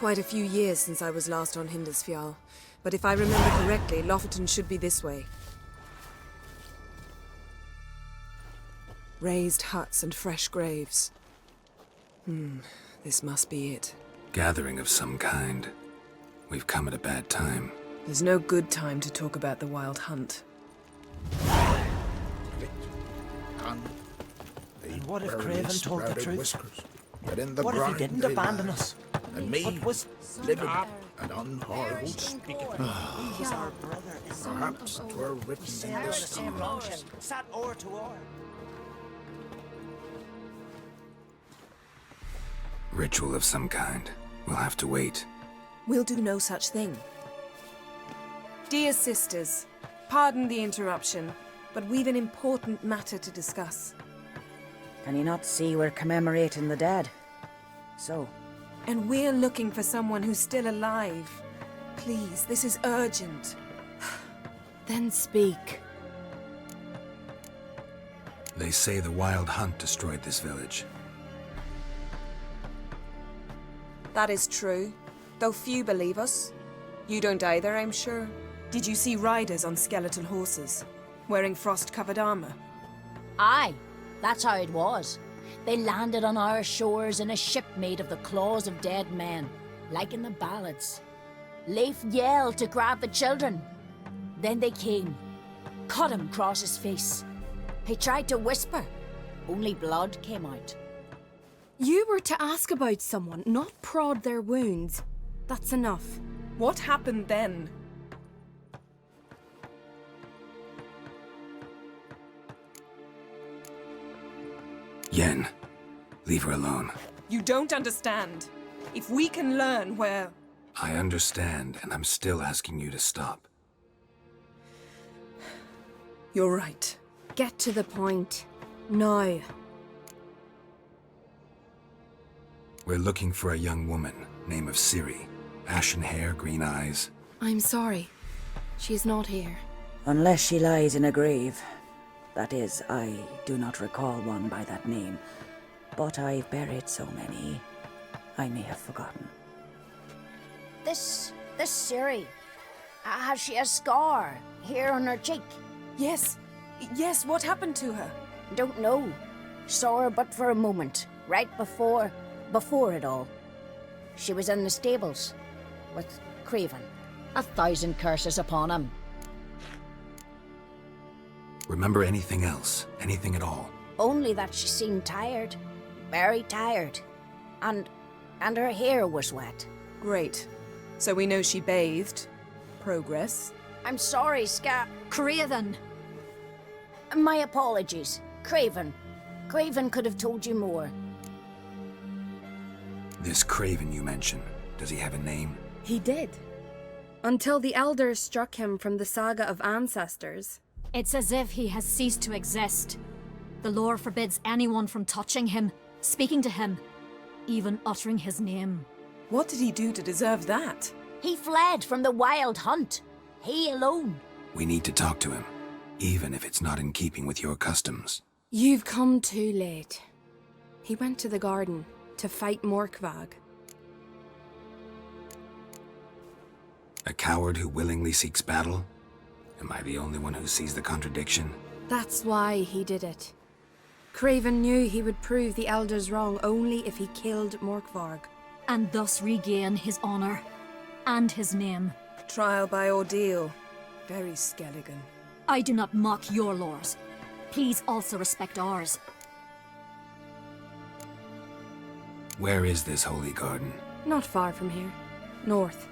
Quite a few years since I was last on Hindarsfjall, but if I remember correctly, Lofoten should be this way. Raised huts and fresh graves. This must be it. Gathering of some kind. We've come at a bad time. There's no good time to talk about the Wild Hunt. And what if Craven told the truth? But in the What if he didn't abandon us? And me, What was... living and unharmed. He's our brother. Perhaps 'twere written in the stars. Sat oar to oar. Ritual of some kind. We'll have to wait. We'll do no such thing. Dear sisters, pardon the interruption, but we've an important matter to discuss. Can you not see we're commemorating the dead? So, And we're looking for someone who's still alive. Please, this is urgent. Then speak. They say the Wild Hunt destroyed this village. That is true, though few believe us. You don't either, I'm sure. Did you see riders on skeletal horses, wearing frost-covered armor? Aye, that's how it was. They landed on our shores in a ship made of the claws of dead men, like in the ballads. Leif yelled to grab the children. Then they came, cut him across his face. He tried to whisper, only blood came out. You were to ask about someone, not prod their wounds. That's enough. What happened then? Yen, leave her alone. You don't understand. If we can learn where... I understand, and I'm still asking you to stop. You're right. Get to the point. Now. We're looking for a young woman, name of Ciri. Ashen hair, green eyes. I'm sorry. She's not here. unless she lies in a grave. That is, I do not recall one by that name. But I've buried so many, I may have forgotten. This Ciri, has she a scar here on her cheek? Yes. Yes, what happened to her? Don't know. Saw her but for a moment, right before it all. She was in the stables with Craven. 1,000 curses upon him. Remember anything else? Anything at all? Only that she seemed tired. Very tired. And her hair was wet. Great. So we know she bathed. Progress. I'm sorry, Craven. My apologies. Craven. Craven could have told you more. This Craven you mentioned, does he have a name? He did. Until the elders struck him from the saga of ancestors. It's as if he has ceased to exist. The lore forbids anyone from touching him, speaking to him, even uttering his name. What did he do to deserve that? He fled from the Wild Hunt. He alone. We need to talk to him, even if it's not in keeping with your customs. You've come too late. He went to the garden to fight Morkvag. A coward who willingly seeks battle? Am I the only one who sees the contradiction? That's why he did it. Craven knew he would prove the elders wrong only if he killed Morkvarg. And thus regain his honor and his name. Trial by ordeal. Very Skelligan. I do not mock your laws. Please also respect ours. Where is this holy garden? Not far from here. North.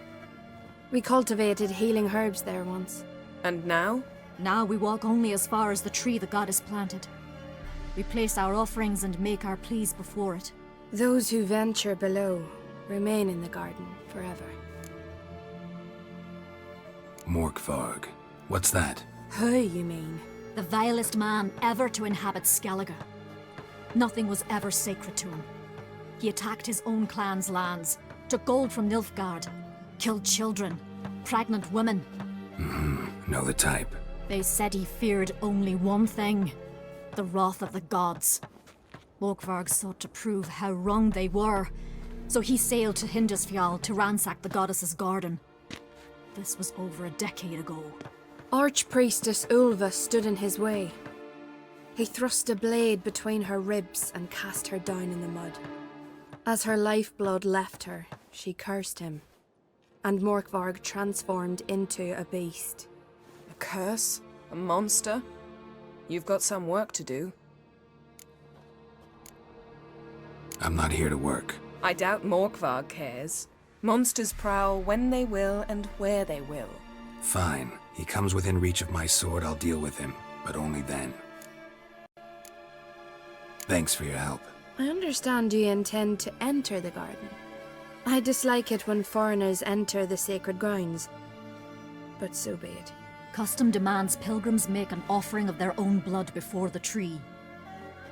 We cultivated healing herbs there once. And now? Now we walk only as far as the tree the goddess planted. We place our offerings and make our pleas before it. Those who venture below remain in the garden forever. Morkvarg. What's that? Who, you mean? The vilest man ever to inhabit Skellige. Nothing was ever sacred to him. He attacked his own clan's lands, took gold from Nilfgaard, killed children, pregnant women. Know the type. They said he feared only one thing, the wrath of the gods. Morkvarg sought to prove how wrong they were, So he sailed to Hindisfjall to ransack the goddess's garden. This was over a decade ago. Archpriestess Ulva stood in his way. He thrust a blade between her ribs and cast her down in the mud. As her lifeblood left her, she cursed him, and Morkvarg transformed into a beast. A curse? A monster? You've got some work to do. I'm not here to work. I doubt Morkvarg cares. Monsters prowl when they will and where they will. Fine. He comes within reach of my sword, I'll deal with him. But only then. Thanks for your help. I understand you intend to enter the garden. I dislike it when foreigners enter the sacred grounds. But so be it. Custom demands pilgrims make an offering of their own blood before the tree.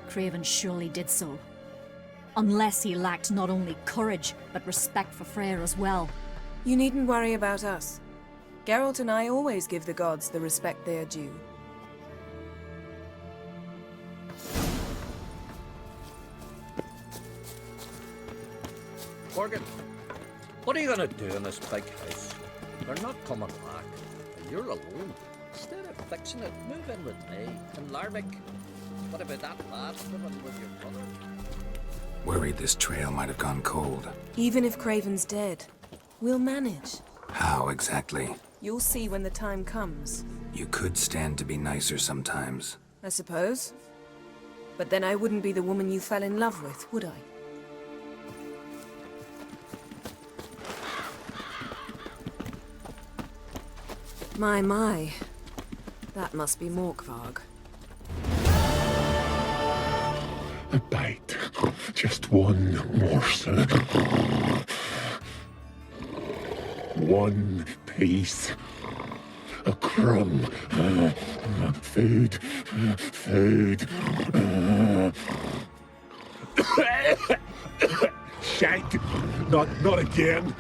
Craven surely did so. Unless he lacked not only courage, but respect for Freyr as well. You needn't worry about us. Geralt and I always give the gods the respect they are due. Morgan, what are you gonna do in this big house? They're not coming back, and you're alone. Instead of fixing it, move in with me. And Larvik, what about that lad living with your brother? Worried this trail might have gone cold. Even if Craven's dead, we'll manage. How exactly? You'll see when the time comes. You could stand to be nicer sometimes. I suppose. But then I wouldn't be the woman you fell in love with, would I? My. That must be Morkvarg. A bite. Just one morsel. One piece. A crumb. Food. Food. Shank. Not again.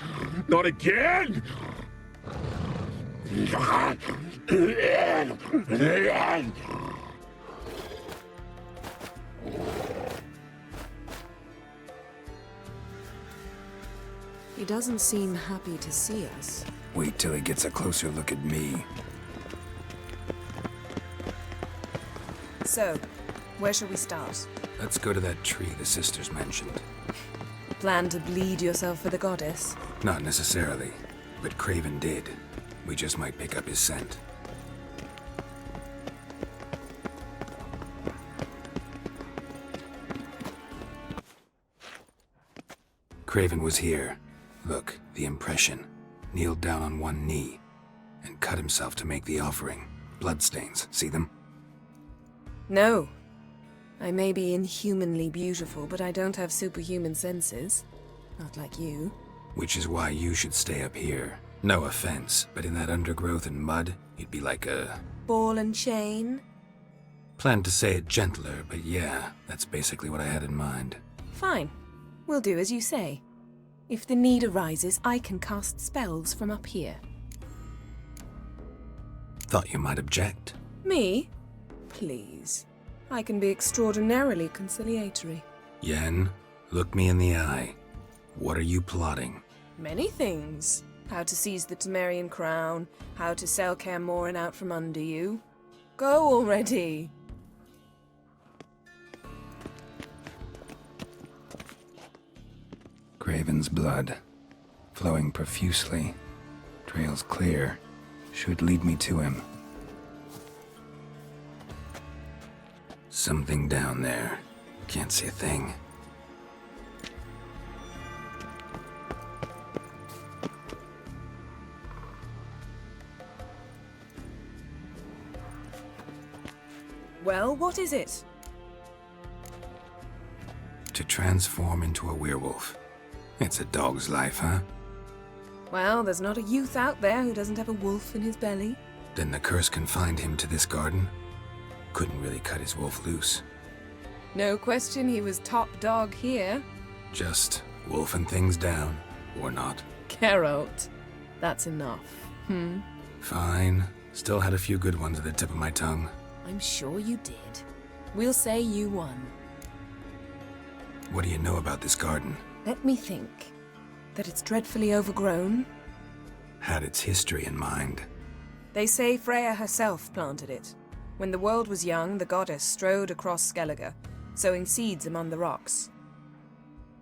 Not again. He doesn't seem happy to see us. Wait till he gets a closer look at me. So, where shall we start? Let's go to that tree the sisters mentioned. Plan to bleed yourself for the goddess? Not necessarily, but Craven did. We just might pick up his scent. Craven was here. Look, the impression. Kneeled down on one knee and cut himself to make the offering. Bloodstains, see them? No. I may be inhumanly beautiful, but I don't have superhuman senses. Not like you. Which is why you should stay up here. No offense, but in that undergrowth and mud, you'd be like a... Ball and chain? Planned to say it gentler, but yeah, that's basically what I had in mind. Fine. We'll do as you say. If the need arises, I can cast spells from up here. Thought you might object. Me? Please. I can be extraordinarily conciliatory. Yen, look me in the eye. What are you plotting? Many things. How to seize the Temerian crown, how to sell Kaer Morhen out from under you. Go already! Craven's blood, flowing profusely. Trails clear, should lead me to him. Something down there. Can't see a thing. Well, what is it? To transform into a werewolf. It's a dog's life, huh? Well, there's not a youth out there who doesn't have a wolf in his belly. Then the curse confined him to this garden? Couldn't really cut his wolf loose. No question he was top dog here. Just wolfing things down, or not. Geralt, that's enough. Fine. Still had a few good ones at the tip of my tongue. I'm sure you did. We'll say you won. What do you know about this garden? Let me think. That it's dreadfully overgrown? Had its history in mind. They say Freya herself planted it. When the world was young, the goddess strode across Skellige, sowing seeds among the rocks.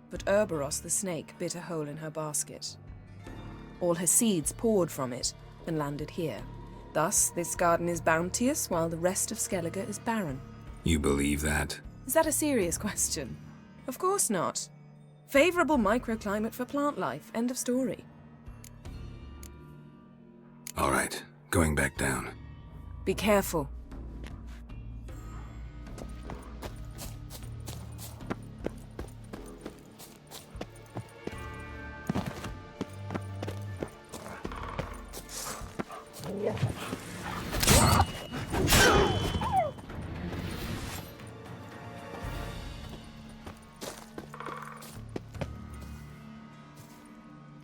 But Urboros the snake bit a hole in her basket. All her seeds poured from it and landed here. Thus, this garden is bounteous, while the rest of Skellige is barren. You believe that? Is that a serious question? Of course not. Favorable microclimate for plant life. End of story. All right, going back down. Be careful.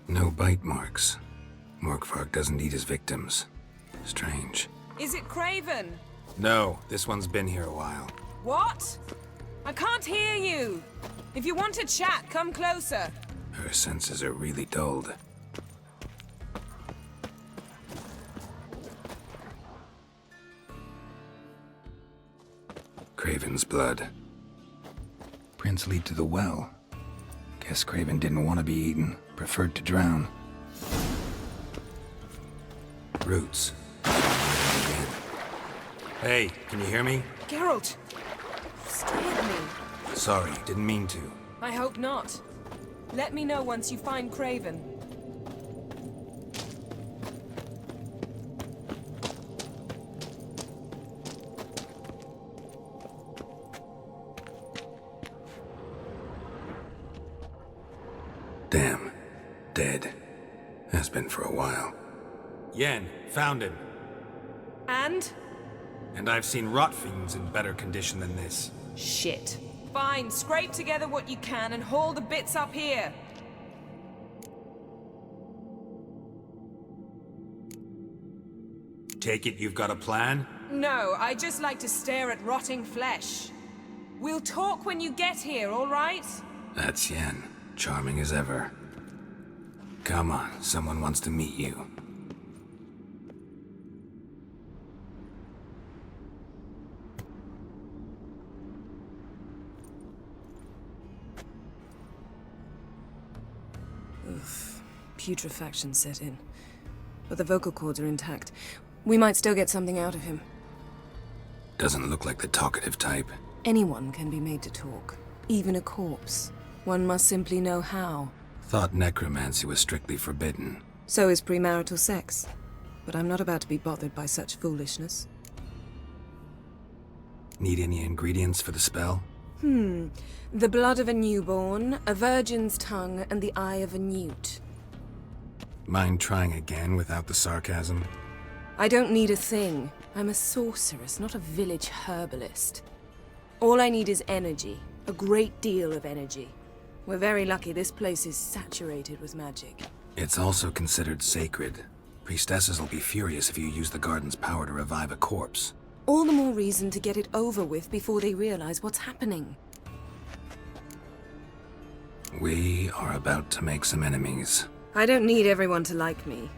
No bite marks. Morkvark doesn't eat his victims. Strange. Is it Craven? No, this one's been here a while. What? I can't hear you. If you want to chat, come closer. Her senses are really dulled. Craven's blood. Prints lead to the well. Guess Craven didn't want to be eaten. Preferred to drown. Roots. Hey, can you hear me? Geralt! Stay with me. Sorry, didn't mean to. I hope not. Let me know once you find Craven. Damn. Dead. Has been for a while. Yen, found him. And? And I've seen rot fiends in better condition than this. Shit. Fine, scrape together what you can and haul the bits up here. Take it you've got a plan? No, I just like to stare at rotting flesh. We'll talk when you get here, all right? That's Yen. Charming as ever. Come on, someone wants to meet you. Oof. Putrefaction set in. But the vocal cords are intact. We might still get something out of him. Doesn't look like the talkative type. Anyone can be made to talk. Even a corpse. One must simply know how. Thought necromancy was strictly forbidden. So is premarital sex. But I'm not about to be bothered by such foolishness. Need any ingredients for the spell? The blood of a newborn, a virgin's tongue, and the eye of a newt. Mind trying again without the sarcasm? I don't need a thing. I'm a sorceress, not a village herbalist. All I need is energy. A great deal of energy. We're very lucky this place is saturated with magic. It's also considered sacred. Priestesses will be furious if you use the garden's power to revive a corpse. All the more reason to get it over with before they realize what's happening. We are about to make some enemies. I don't need everyone to like me.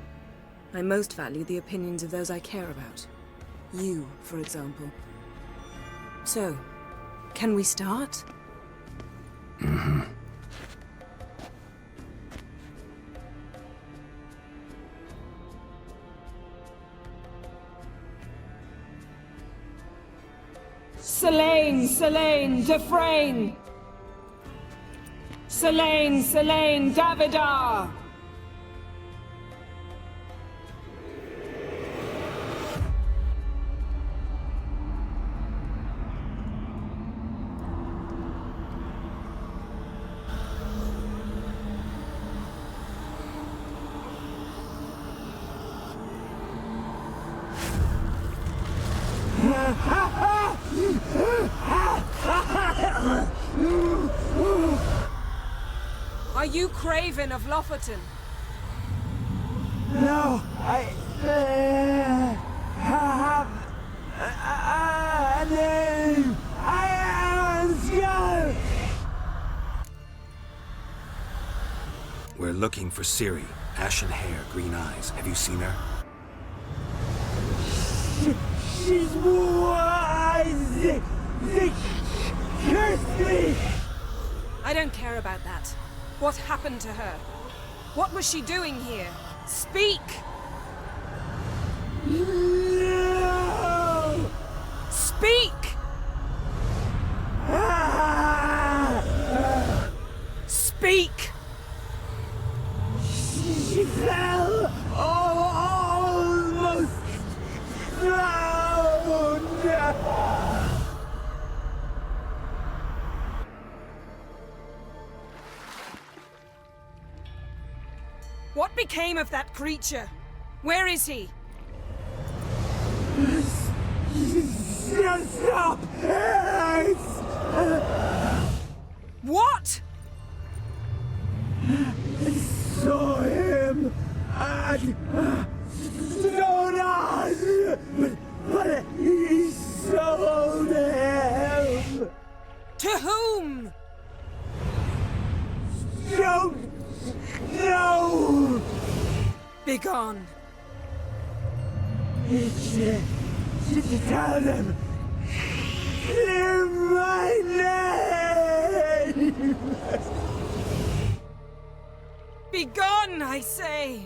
I most value the opinions of those I care about. You, for example. So, can we start? Selene, Selene, Dufresne! Selene, Selene, Davidar! Are you Craven of Lofoten? No, I have a name. I am Skull. We're looking for Ciri. Ashen hair, green eyes. Have you seen her? She's wise! They cursed me! I don't care about that. What happened to her? What was she doing here? Speak! No! Speak! Speak! She fell! Almost drowned! What became of that creature? Where is he? Stop! What? Saw him at Stonas, but he sold him. To whom? Don't know. Begone. Tell them. Clear my name. Begone, I say!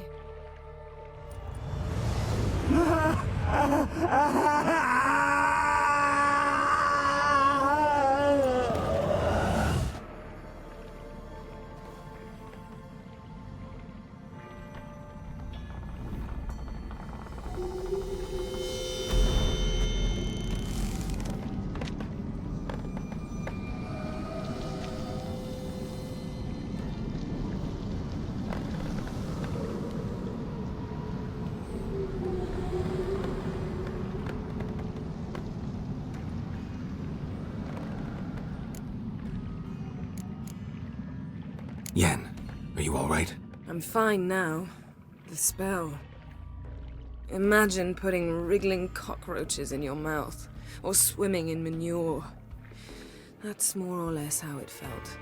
Yen, are you all right? I'm fine now. The spell. Imagine putting wriggling cockroaches in your mouth, or swimming in manure. That's more or less how it felt.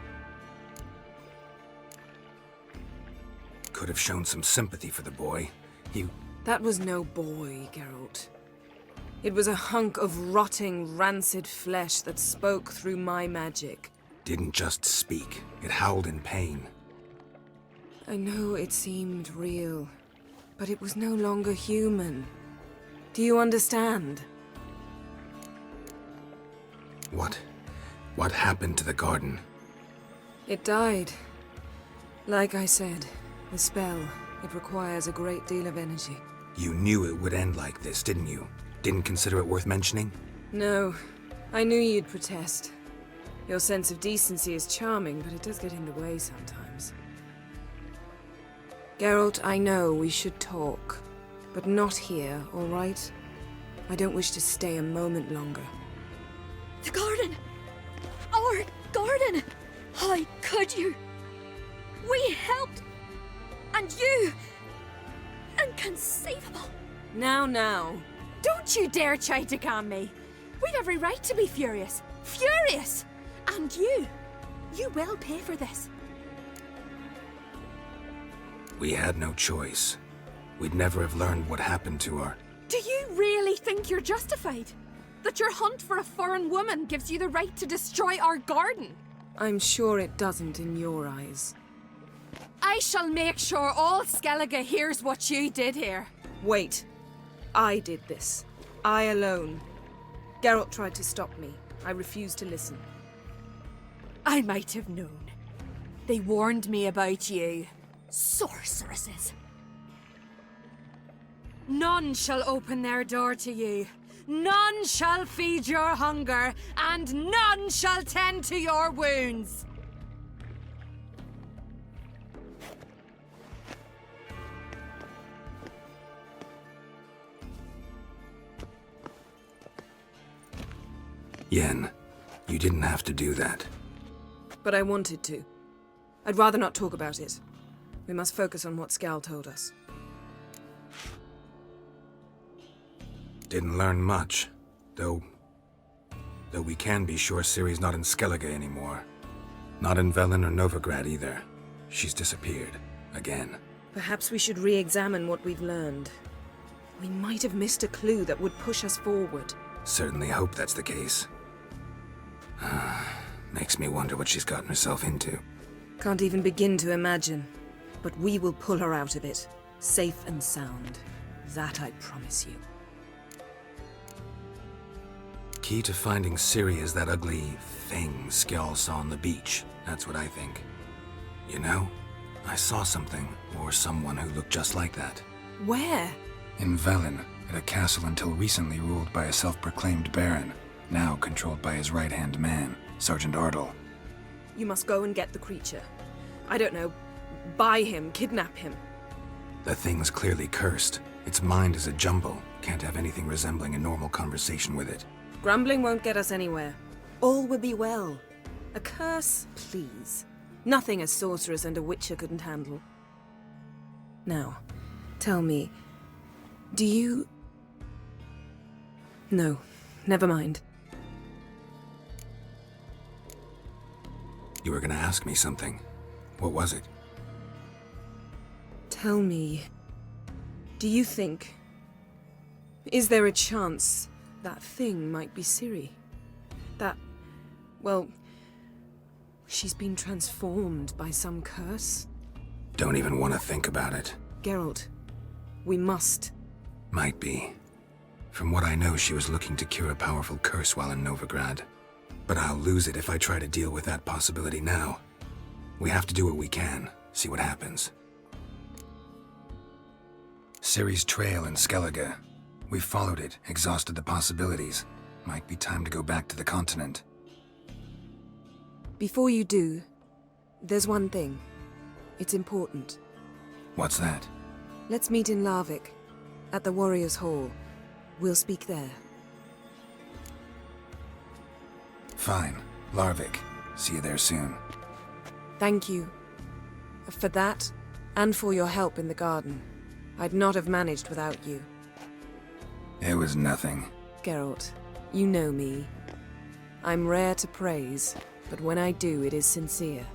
Could have shown some sympathy for the boy. That was no boy, Geralt. It was a hunk of rotting, rancid flesh that spoke through my magic. Didn't just speak. It howled in pain. I know it seemed real, but it was no longer human. Do you understand? What happened to the garden? It died. Like I said, the spell, it requires a great deal of energy. You knew it would end like this, didn't you? Didn't consider it worth mentioning? No, I knew you'd protest. Your sense of decency is charming, but it does get in the way sometimes. Geralt, I know we should talk, but not here, all right? I don't wish to stay a moment longer. The garden! Our garden! How could you? We helped! And you! Inconceivable! Now. Don't you dare try to calm me. We've every right to be furious. Furious! And you will pay for this. We had no choice. We'd never have learned what happened to her. Do you really think you're justified? That your hunt for a foreign woman gives you the right to destroy our garden? I'm sure it doesn't in your eyes. I shall make sure all Skellige hears what you did here. Wait. I did this. I alone. Geralt tried to stop me. I refused to listen. I might have known. They warned me about you. Sorceresses! None shall open their door to you. None shall feed your hunger, and none shall tend to your wounds. Yen, you didn't have to do that. But I wanted to. I'd rather not talk about it. We must focus on what Skal told us. Didn't learn much, though we can be sure Ciri's not in Skellige anymore. Not in Velen or Novigrad either. She's disappeared. again. Perhaps we should re-examine what we've learned. We might have missed a clue that would push us forward. Certainly hope that's the case. Makes me wonder what she's gotten herself into. Can't even begin to imagine. But we will pull her out of it, safe and sound. That I promise you. Key to finding Ciri is that ugly thing Skjall saw on the beach. That's what I think. You know, I saw something, or someone who looked just like that. Where? In Velen, at a castle until recently ruled by a self-proclaimed baron, now controlled by his right-hand man, Sergeant Ardle. You must go and get the creature. I don't know, buy him, kidnap him. The thing's clearly cursed. Its mind is a jumble. Can't have anything resembling a normal conversation with it. Grumbling won't get us anywhere. All will be well. A curse, please. Nothing a sorceress and a witcher couldn't handle. Now, tell me, do you... No, never mind. You were gonna ask me something. What was it? Tell me, do you think... Is there a chance that thing might be Ciri? That... well... she's been transformed by some curse? Don't even want to think about it. Geralt, we must. Might be. From what I know, she was looking to cure a powerful curse while in Novigrad. But I'll lose it if I try to deal with that possibility now. We have to do what we can, see what happens. Ciri's trail in Skellige. We've followed it, exhausted the possibilities. Might be time to go back to the continent. Before you do, there's one thing. It's important. What's that? Let's meet in Larvik, at the Warriors' Hall. We'll speak there. Fine. Larvik. See you there soon. Thank you. For that, and for your help in the garden. I'd not have managed without you. It was nothing. Geralt, you know me. I'm rare to praise, but when I do, it is sincere.